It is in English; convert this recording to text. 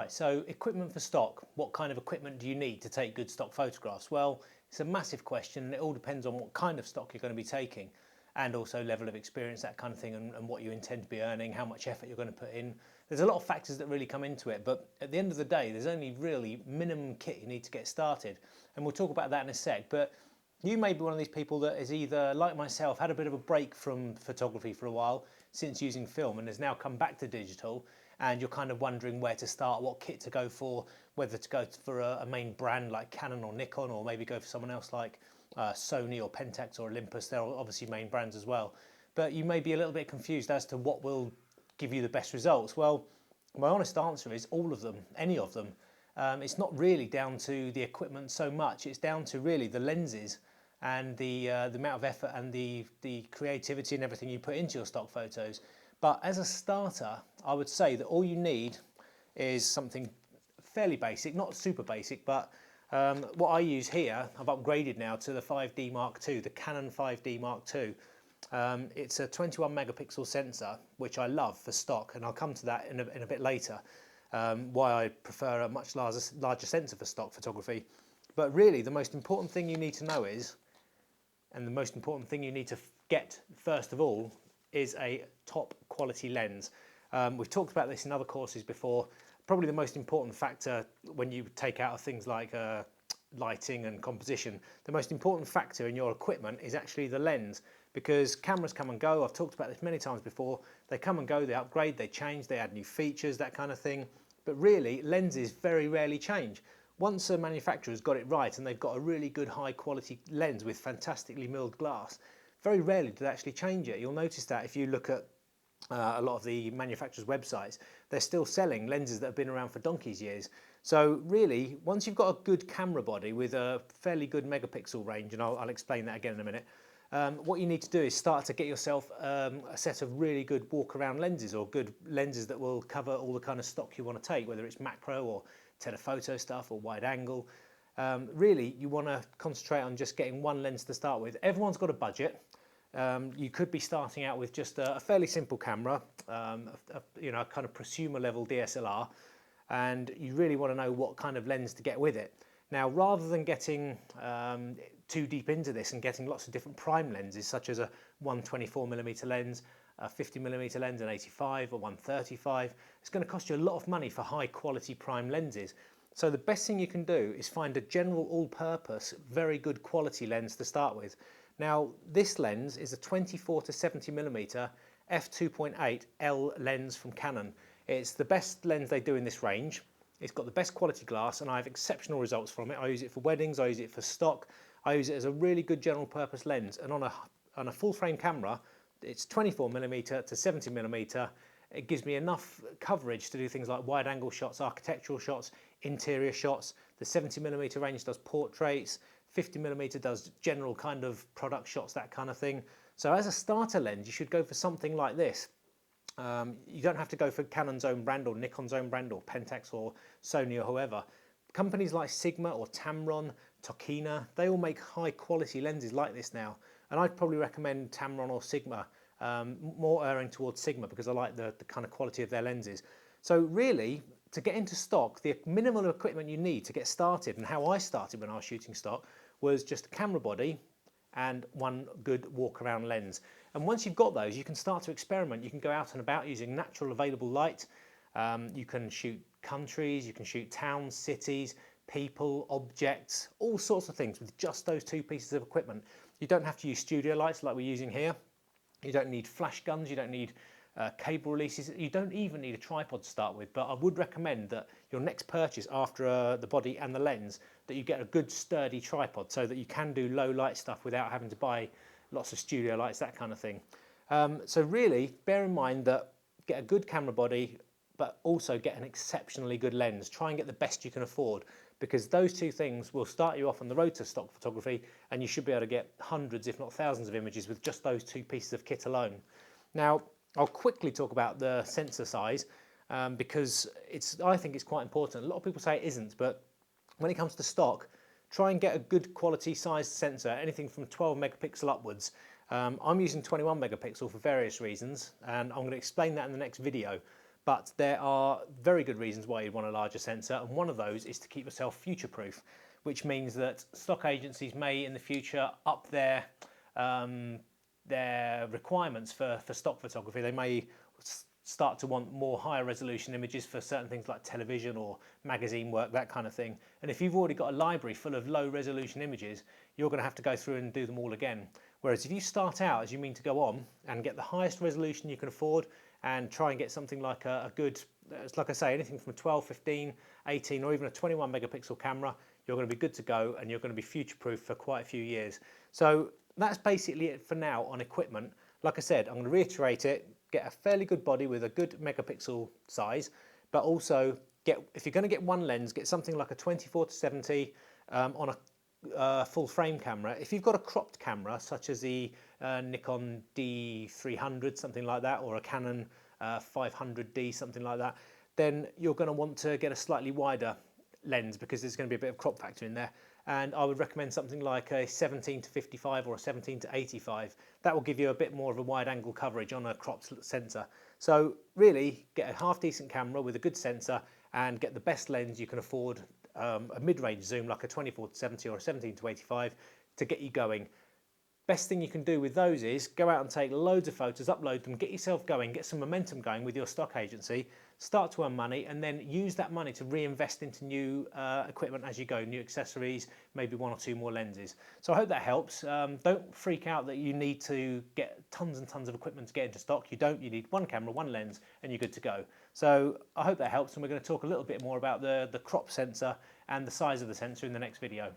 Right, so equipment for stock. What kind of equipment do you need to take good stock photographs? Well, it's a massive question and it all depends on what kind of stock you're going to be taking and also level of experience, that kind of thing, and what you intend to be earning, how much effort you're going to put in. There's a lot of factors that really come into it, but at the end of the day, there's only really minimum kit you need to get started. And we'll talk about that in a sec, but you may be one of these people that is either, like myself, had a bit of a break from photography for a while since using film and has now come back to digital, and you're kind of wondering where to start, what kit to go for, whether to go for a main brand like Canon or Nikon, or maybe go for someone else like Sony or Pentax or Olympus. They're obviously main brands as well. But you may be a little bit confused as to what will give you the best results. Well, my honest answer is all of them, any of them. It's not really down to the equipment so much, it's down to really the lenses and the amount of effort and the creativity and everything you put into your stock photos. But as a starter, I would say that all you need is something fairly basic, not super basic, but what I use here, I've upgraded now to the 5D Mark II, the Canon 5D Mark II. It's a 21 megapixel sensor, which I love for stock, and I'll come to that in a bit later, why I prefer a much larger sensor for stock photography. But really, the most important thing you need to know is, and the most important thing you need to get first of all, is a top quality lens. We've talked about this in other courses before. Probably the most important factor when you take out of things like lighting and composition, the most important factor in your equipment is actually the lens, because cameras come and go. I've talked about this many times before. They come and go, they upgrade, they change, they add new features, that kind of thing. But really, lenses very rarely change. Once a manufacturer's got it right and they've got a really good high quality lens with fantastically milled glass, very rarely do they actually change it. You'll notice that if you look at a lot of the manufacturers' websites, they're still selling lenses that have been around for donkey's years. So really, once you've got a good camera body with a fairly good megapixel range, and I'll explain that again in a minute, what you need to do is start to get yourself a set of really good walk-around lenses, or good lenses that will cover all the kind of stock you want to take, whether it's macro or telephoto stuff or wide angle. Really, you want to concentrate on just getting one lens to start with. Everyone's got a budget. You could be starting out with just a fairly simple camera, you know, a kind of prosumer level DSLR, and you really want to know what kind of lens to get with it. Now, rather than getting too deep into this and getting lots of different prime lenses, such as a 124mm lens, a 50mm lens, an 85, a 135, it's going to cost you a lot of money for high quality prime lenses. So the best thing you can do is find a general all-purpose, very good quality lens to start with. Now, this lens is a 24 to 70mm f2.8 L lens from Canon. It's the best lens they do in this range. It's got the best quality glass and I have exceptional results from it. I use it for weddings, I use it for stock, I use it as a really good general purpose lens, and on a full frame camera, it's 24mm to 70mm. It gives me enough coverage to do things like wide angle shots, architectural shots, interior shots. The 70mm range does portraits, 50mm does general kind of product shots, that kind of thing. So as a starter lens, you should go for something like this. You don't have to go for Canon's own brand or Nikon's own brand or Pentax or Sony or whoever. Companies like Sigma or Tamron, Tokina, they all make high quality lenses like this now. And I'd probably recommend Tamron or Sigma, more erring towards Sigma because I like the kind of quality of their lenses. So really, to get into stock, the minimal equipment you need to get started, and how I started when I was shooting stock, was just a camera body and one good walk-around lens. And once you've got those, you can start to experiment. You can go out and about using natural available light. You can shoot countries, you can shoot towns, cities, people, objects, all sorts of things with just those two pieces of equipment. You don't have to use studio lights like we're using here. You don't need flash guns, you don't need cable releases, you don't even need a tripod to start with, but I would recommend that your next purchase after the body and the lens, that you get a good sturdy tripod so that you can do low light stuff without having to buy lots of studio lights, that kind of thing. So really, bear in mind that get a good camera body, but also get an exceptionally good lens. Try and get the best you can afford, because those two things will start you off on the road to stock photography, and you should be able to get hundreds, if not thousands of images with just those two pieces of kit alone. Now, I'll quickly talk about the sensor size because I think it's quite important. A lot of people say it isn't, but when it comes to stock, try and get a good quality sized sensor, anything from 12 megapixel upwards. I'm using 21 megapixel for various reasons, and I'm going to explain that in the next video. but there are very good reasons why you'd want a larger sensor, and one of those is to keep yourself future-proof, which means that stock agencies may in the future up their requirements for stock photography. They may start to want more higher resolution images for certain things like television or magazine work, that kind of thing. And if you've already got a library full of low resolution images, you're going to have to go through and do them all again. Whereas if you start out as you mean to go on and get the highest resolution you can afford and try and get something like a good, like I say, anything from a 12, 15, 18 or even a 21 megapixel camera, you're going to be good to go and you're going to be future proof for quite a few years. So that's basically it for now on equipment. Like I said, I'm going to reiterate it, get a fairly good body with a good megapixel size, but also if you're going to get one lens, get something like a 24-70 on a full frame camera. If you've got a cropped camera such as the Nikon D300, something like that, or a Canon 500D, something like that, then you're going to want to get a slightly wider lens because there's going to be a bit of crop factor in there. And I would recommend something like a 17-55 or a 17-85. That will give you a bit more of a wide angle coverage on a cropped sensor. So really get a half decent camera with a good sensor and get the best lens you can afford, a mid-range zoom like a 24-70 or a 17-85 to get you going. Best thing you can do with those is go out and take loads of photos, upload them, get yourself going, get some momentum going with your stock agency, start to earn money, and then use that money to reinvest into new equipment as you go, new accessories, maybe one or two more lenses. So I hope that helps. Don't freak out that you need to get tons and tons of equipment to get into stock. You don't. You need one camera, one lens, and you're good to go. So I hope that helps, and we're going to talk a little bit more about the crop sensor and the size of the sensor in the next video.